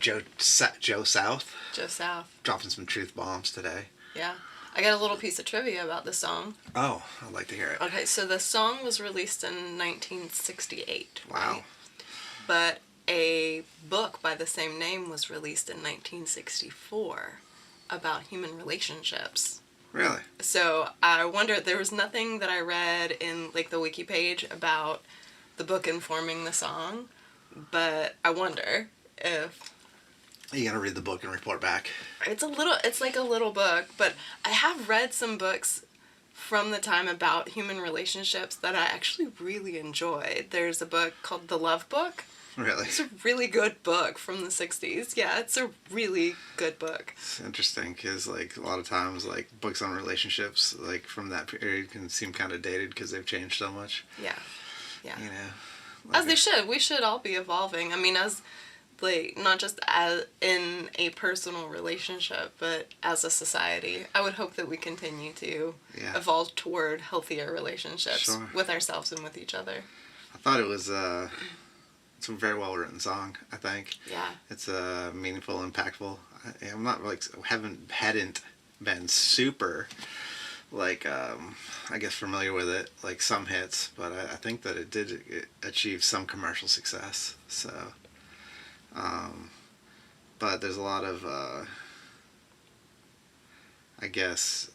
Joe South. Joe South. Dropping some truth bombs today. Yeah. I got a little piece of trivia about the song. Oh, I'd like to hear it. Okay, so the song was released in 1968. Wow. Right? But a book by the same name was released in 1964 about human relationships. Really? So I wonder, there was nothing that I read in like the wiki page about the book informing the song, but I wonder if... You gotta read the book and report back. It's like a little book, but I have read some books from the time about human relationships that I actually really enjoyed. There's a book called The Love Book. Really? It's a really good book from the 60s. Yeah, it's a really good book. It's interesting because, like, a lot of times, like, books on relationships, like, from that period can seem kind of dated because they've changed so much. Yeah. Yeah. You know? Like as they should. We should all be evolving. I mean, as... like, not just as in a personal relationship, but as a society. I would hope that we continue to evolve toward healthier relationships with ourselves and with each other. I thought it was it's a very well written song, I think. Yeah. It's meaningful, impactful. I'm not like hadn't been super like I guess familiar with it, like some hits, but I think that it did achieve some commercial success. So but there's a lot of, I guess,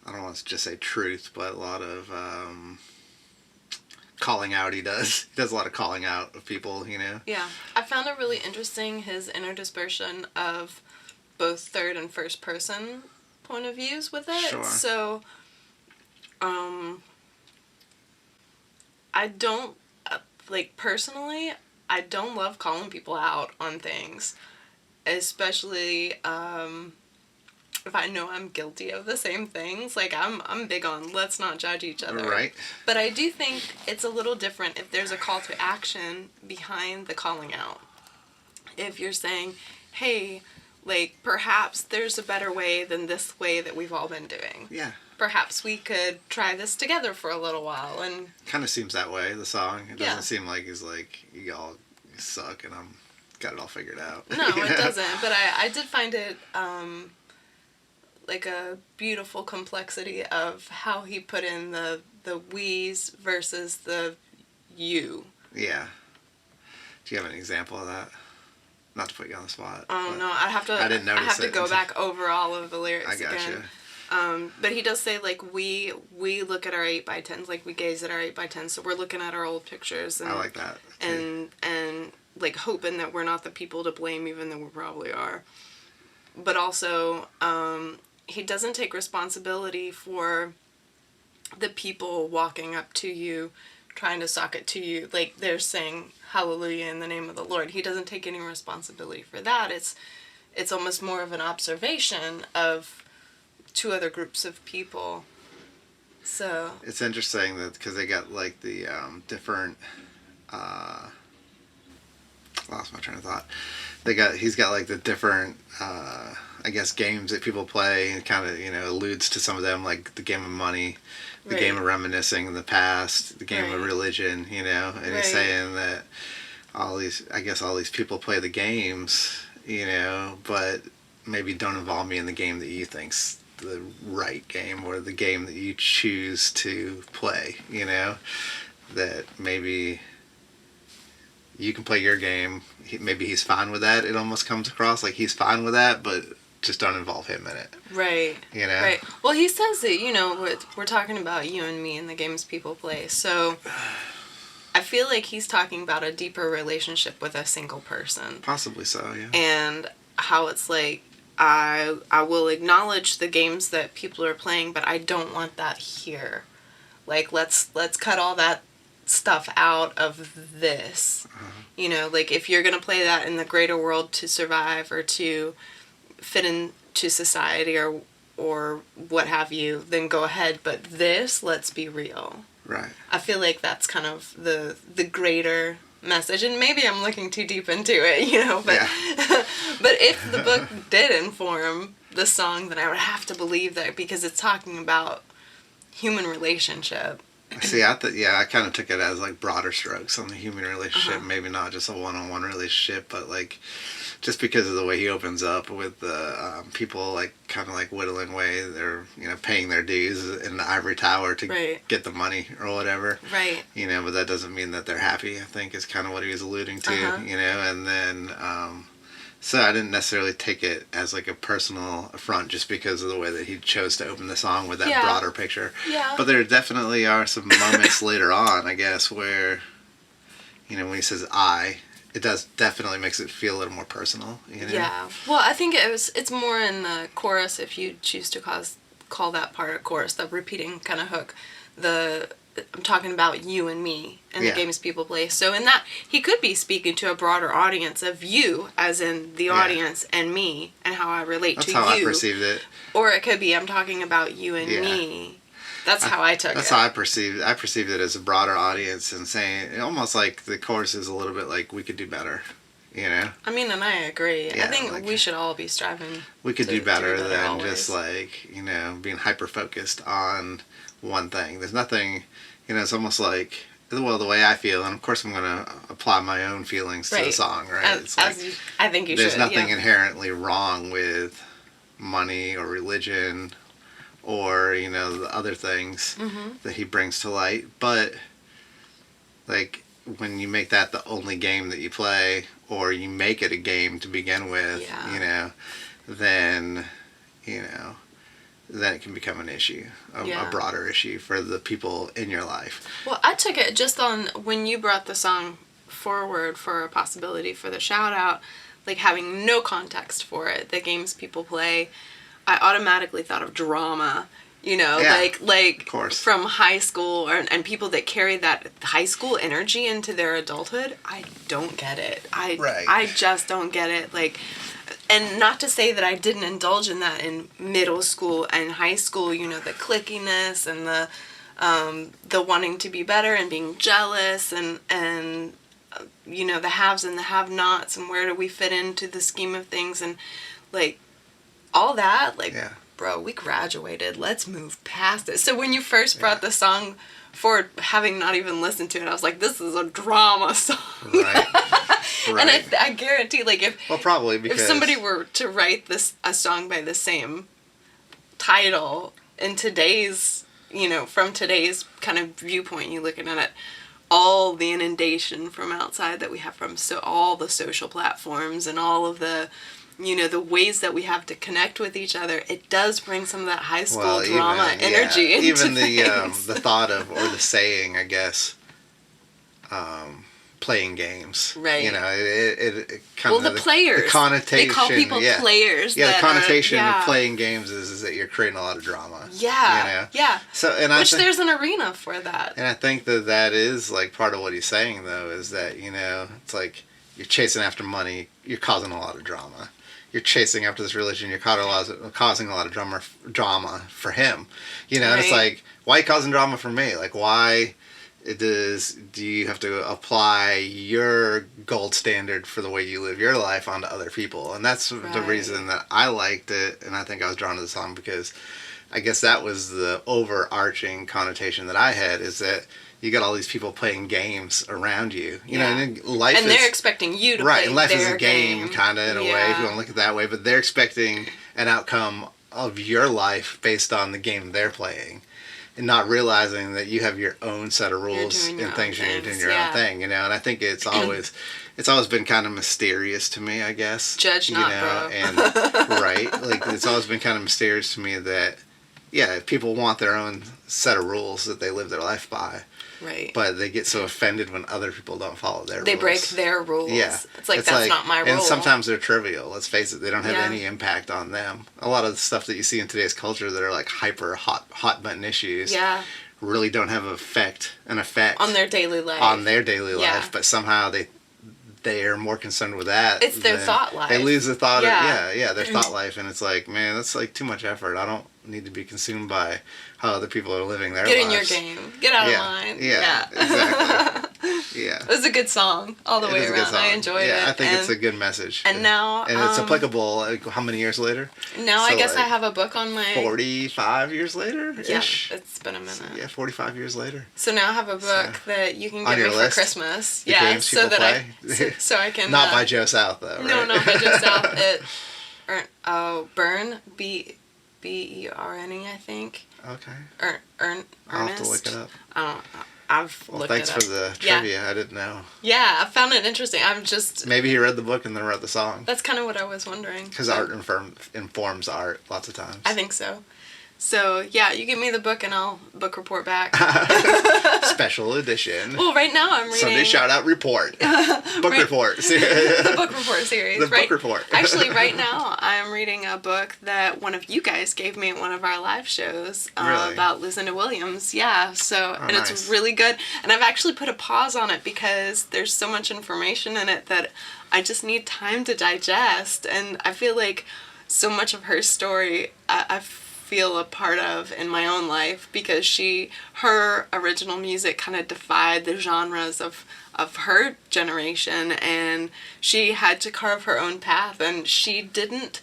I don't want to just say truth, but a lot of calling out he does. He does a lot of calling out of people, you know? Yeah. I found it really interesting, his interdispersion of both third and first person point of views with it. Sure. So, I don't, like, personally... I don't love calling people out on things, especially if I know I'm guilty of the same things. Like, I'm big on let's not judge each other. Right. But I do think it's a little different if there's a call to action behind the calling out. If you're saying, hey, like, perhaps there's a better way than this way that we've all been doing. Yeah. Perhaps we could try this together for a little while. And kind of seems that way, the song. It doesn't seem like he's like, you all suck and I'm got it all figured out. No, it doesn't. But I did find it like a beautiful complexity of how he put in the we's versus the you. Yeah. Do you have an example of that? Not to put you on the spot. Oh, no. I didn't notice I have to go back over all of the lyrics I gotcha. Again. But he does say, like, we look at our 8x10s, like, we gaze at our 8x10s, so we're looking at our old pictures. And, I like that. And, like, hoping that we're not the people to blame, even though we probably are. But also, he doesn't take responsibility for the people walking up to you, trying to sock it to you, like, they're saying, hallelujah in the name of the Lord. He doesn't take any responsibility for that. It's almost more of an observation of two other groups of people. So it's interesting that because they got like the different lost my train of thought. He's got like the different I guess games that people play, and kind of, you know, alludes to some of them, like the game of money, the game of reminiscing in the past, the game of religion, you know, and he's saying that all these people play the games, you know, but maybe don't involve me in the game that you think's the right game, or the game that you choose to play, you know, that maybe you can play your game, maybe he's fine with that. It almost comes across like he's fine with that, but just don't involve him in it. Right. You know? Right. Well, he says that, you know, we're talking about you and me and the games people play, so I feel like he's talking about a deeper relationship with a single person. Possibly so, yeah. And how it's like, I will acknowledge the games that people are playing, but I don't want that here. Like, let's cut all that stuff out of this. You know, like, if you're gonna play that in the greater world to survive or to fit into society or what have you, then go ahead. But this, let's be real. Right. I feel like that's kind of the greater message, and maybe I'm looking too deep into it, you know, but but if the book did inform the song, then I would have to believe that, because it's talking about human relationship, See, I kind of took it as like broader strokes on the human relationship. Maybe not just a one-on-one relationship, but like just because of the way he opens up with the people like kind of like whittling away, they're paying their dues in the ivory tower to get the money or whatever. Right. But that doesn't mean that they're happy. I think is kind of what he was alluding to. And then. So I didn't necessarily take it as like a personal affront just because of the way that he chose to open the song with that broader picture. Yeah. But there definitely are some moments later on, I guess, where, when he says I, it definitely makes it feel a little more personal. Yeah. Well, I think it's more in the chorus if you choose to call that part a chorus, the repeating kind of hook. I'm talking about you and me and the games people play. So in that, he could be speaking to a broader audience of you, as in the audience, and me, and how I relate to you. That's how I perceived it. Or it could be, I'm talking about you and me. That's how I took it. That's how I perceived it. I perceived it as a broader audience and saying, almost like the chorus is a little bit like, we could do better. I mean, and I agree. Yeah, I think like, we should all be striving. We could do better than always. Just like, being hyper-focused on one thing. There's nothing... it's almost like, the way I feel, and of course I'm going to apply my own feelings to the song, right? I think you should. There's nothing yeah. inherently wrong with money or religion or, the other things that he brings to light. But, like, when you make that the only game that you play, or you make it a game to begin with, then it can become an issue, a broader issue for the people in your life. Well, I took it just on when you brought the song forward for a possibility for the shout out, like having no context for it, the games people play, I automatically thought of drama, like of course. From high school and people that carry that high school energy into their adulthood. I don't get it. I just don't get it. Like, and not to say that I didn't indulge in that in middle school and high school, the clickiness and the wanting to be better and being jealous and the haves and the have-nots and where do we fit into the scheme of things and, like, all that, like, bro, we graduated. Let's move past it. So when you first brought the song forward, having not even listened to it, I was like, this is a drama song. Right. And I guarantee, like, probably because if somebody were to write a song by the same title in today's, from today's kind of viewpoint, you looking at it, all the inundation from outside that we have from all the social platforms and all of the, the ways that we have to connect with each other, it does bring some of that high school drama energy into even things. The thought of, or the saying, I guess, playing games. Right. It kind of... Well, the players. The connotation. They call people players. Yeah, the connotation of playing games is that you're creating a lot of drama. Yeah. Yeah. So, there's an arena for that. And I think that is, like, part of what he's saying, though, is that, it's like you're chasing after money, you're causing a lot of drama. You're chasing after this religion, you're causing a lot of drama for him. And it's like, why are you causing drama for me? Like, why... do you have to apply your gold standard for the way you live your life onto other people? And that's the reason that I liked it, and I think I was drawn to the song, because I guess that was the overarching connotation that I had, is that you got all these people playing games around you. And they're expecting you to play and life their is a game, kind of, in a way, if you want to look at it that way, but they're expecting an outcome of your life based on the game they're playing. And not realizing that you have your own set of rules and things, you're doing your own thing, And I think it's always been kind of mysterious to me, I guess. Judge not, bro. And like, it's always been kind of mysterious to me that, people want their own set of rules that they live their life by. Right. But they get so offended when other people don't follow their rules. They break their rules. Yeah. It's like, that's not my rule. And sometimes they're trivial. Let's face it. They don't have any impact on them. A lot of the stuff that you see in today's culture that are like hyper hot button issues really don't have an effect on their daily life. Life. But somehow they are more concerned with that. It's their thought life. They lose the thought of, their thought life. And it's like, man, that's like too much effort. I don't need to be consumed by how other people are living their lives. Get in your game. Get out of line. Yeah, exactly. Yeah. It was a good song all the way around. I enjoyed it. Yeah, I think it's a good message. And now... And it's applicable, like, how many years later? Now I guess I have a book on my... 45 years later-ish? Yeah, it's been a minute. So, yeah, 45 years later. So now I have a book that you can get me for Christmas. The games so that play? so I can... Not by Joe South, though, right? No, not by Joe South. Bern, B-E-R-N-E, I think. Okay. Ernest. I'll have to look it up. I've looked it up. Thanks for the trivia. I didn't know. Yeah, I found it interesting. I'm just... Maybe he read the book and then wrote the song. That's kind of what I was wondering. Because art informs art lots of times. I think so. So, yeah, you give me the book and I'll book report back. Special edition. Well, right now I'm reading... Sunday shout-out report. Book report. The book report series. Book report. Actually, right now I'm reading a book that one of you guys gave me at one of our live shows really? About Lucinda Williams. Yeah, so, and nice. It's really good. And I've actually put a pause on it because there's so much information in it that I just need time to digest. And I feel like so much of her story I feel a part of in my own life because her original music kind of defied the genres of her generation, and she had to carve her own path, and she didn't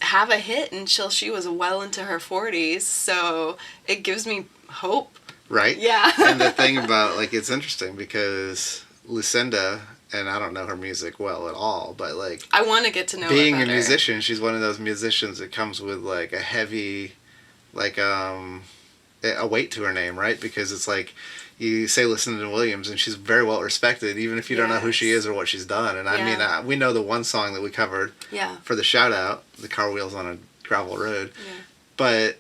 have a hit until she was well into her 40s, so it gives me hope. Right? Yeah. And the thing about, like, it's interesting because Lucinda, and I don't know her music well at all, but, like... I want to get to know being her a musician, she's one of those musicians that comes with, like, a heavy, like, a weight to her name, right? Because it's like, you say Lucinda Williams, and she's very well respected, even if you don't know who she is or what she's done. And I mean, we know the one song that we covered for the shout-out, The Car Wheels on a Gravel Road. Yeah. But...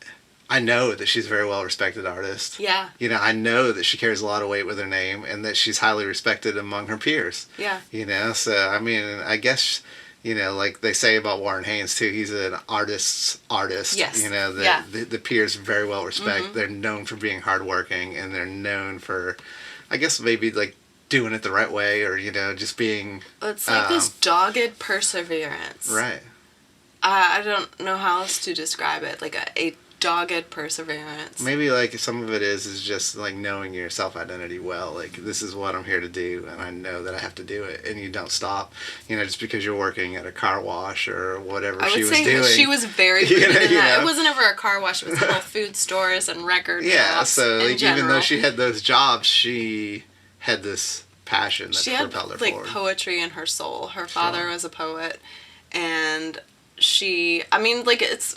I know that she's a very well-respected artist. Yeah. You know, I know that she carries a lot of weight with her name and that she's highly respected among her peers. Yeah. You know, so, I mean, I guess, you know, like they say about Warren Haynes, too, he's an artist's artist. Yes. You know, the peers very well respect. Mm-hmm. They're known for being hardworking, and they're known for, I guess, maybe, like, doing it the right way or, you know, just being... It's like this dogged perseverance. Right. I don't know how else to describe it. Like a dogged perseverance. Maybe like some of it is just like knowing your self-identity well. Like, this is what I'm here to do, and I know that I have to do it, and you don't stop. You know, just because you're working at a car wash or whatever she was doing. She was very good in that. It wasn't ever a car wash. It was health food stores and record shops. So like, even though she had those jobs, she had this passion that propelled her forward. She had like poetry in her soul. Her father was a poet, and I mean, like, it's...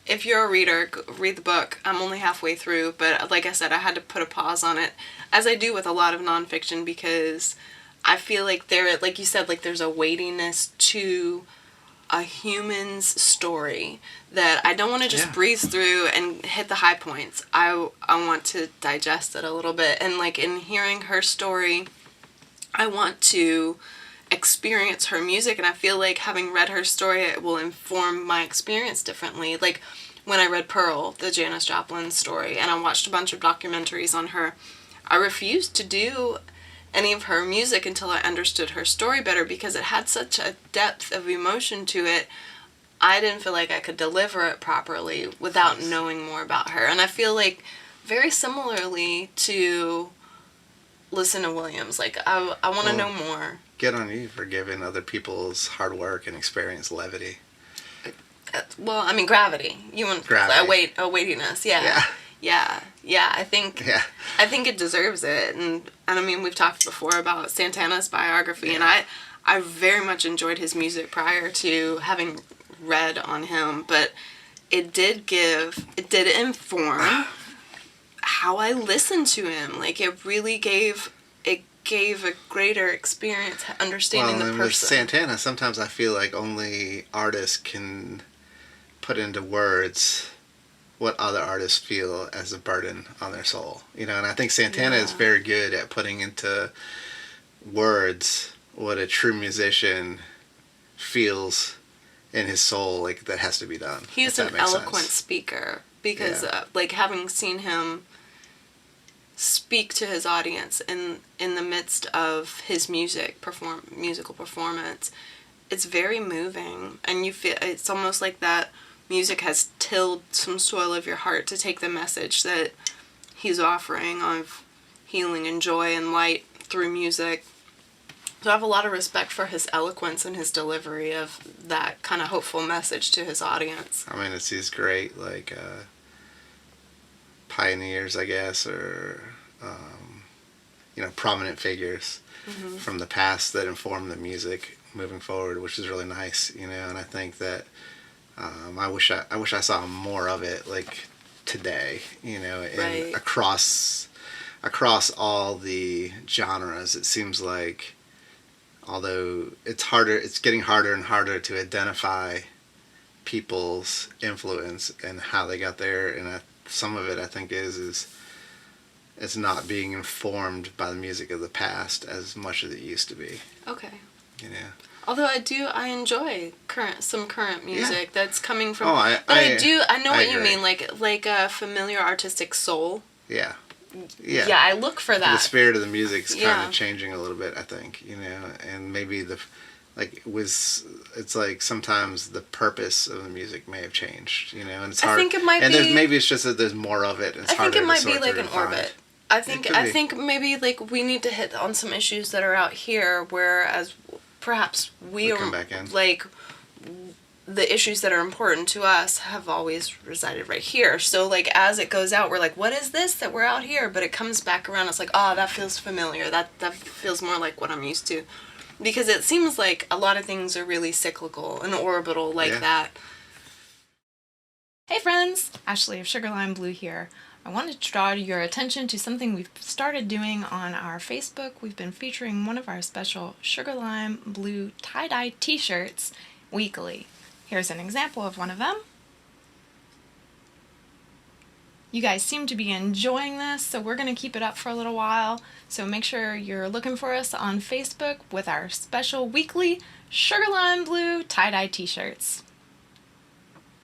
If you're a reader, read the book. I'm only halfway through, but like I said, I had to put a pause on it, as I do with a lot of nonfiction, because I feel like like you said, like there's a weightiness to a human's story that I don't want to just breeze through and hit the high points. I want to digest it a little bit, and like in hearing her story, I want to experience her music, and I feel like having read her story, it will inform my experience differently. Like when I read Pearl, the Janis Joplin story, and I watched a bunch of documentaries on her, I refused to do any of her music until I understood her story better, because it had such a depth of emotion to it. I didn't feel like I could deliver it properly without knowing more about her. And I feel like very similarly to Lucinda Williams, like I want to know more. Good on you for giving other people's hard work and experience levity. Well, I mean, gravity. You want a weightiness, yeah. I think it deserves it, and I mean, we've talked before about Santana's biography, and I very much enjoyed his music prior to having read on him, but it did inform how I listened to him. Like, it really gave a greater experience understanding the person. With Santana, sometimes I feel like only artists can put into words what other artists feel as a burden on their soul. You know, and I think Santana is very good at putting into words what a true musician feels in his soul, like that has to be done. He's an eloquent speaker, because like having seen him speak to his audience in the midst of his musical performance, it's very moving, and you feel it's almost like that music has tilled some soil of your heart to take the message that he's offering of healing and joy and light through music. So I have a lot of respect for his eloquence and his delivery of that kind of hopeful message to his audience. I mean, it's these great, like, pioneers, I guess, or, you know, prominent figures from the past that inform the music moving forward, which is really nice, you know, and I think that I wish I saw more of it, like, today, you know, and across all the genres. It seems like, although it's getting harder and harder to identify people's influence and how they got there, and some of it I think is it's not being informed by the music of the past as much as it used to be. Okay. You know. Although I enjoy some current music that's coming from. I know what you agree. mean, like a familiar artistic soul. Yeah. Yeah, I look for that. The spirit of the music's kind of changing a little bit, I think, you know, and maybe it's like sometimes the purpose of the music may have changed, you know, and it's hard. I think it might and be. And maybe it's just that there's more of it, and it's harder to sort through. I think it might be like an orbit. I think maybe like we need to hit on some issues that are out here, whereas perhaps we are come back in. Like the issues that are important to us have always resided right here. So like as it goes out, we're like, what is this that we're out here? But it comes back around. It's like, oh, that feels familiar. That feels more like what I'm used to, because it seems like a lot of things are really cyclical and orbital like that. Hey friends, Ashley of Sugar Lime Blue here. I wanted to draw your attention to something we've started doing on our Facebook. We've been featuring one of our special Sugar Lime Blue tie-dye t-shirts weekly. Here's an example of one of them. You guys seem to be enjoying this, so we're going to keep it up for a little while. So make sure you're looking for us on Facebook with our special weekly Sugar Lime Blue tie-dye t-shirts.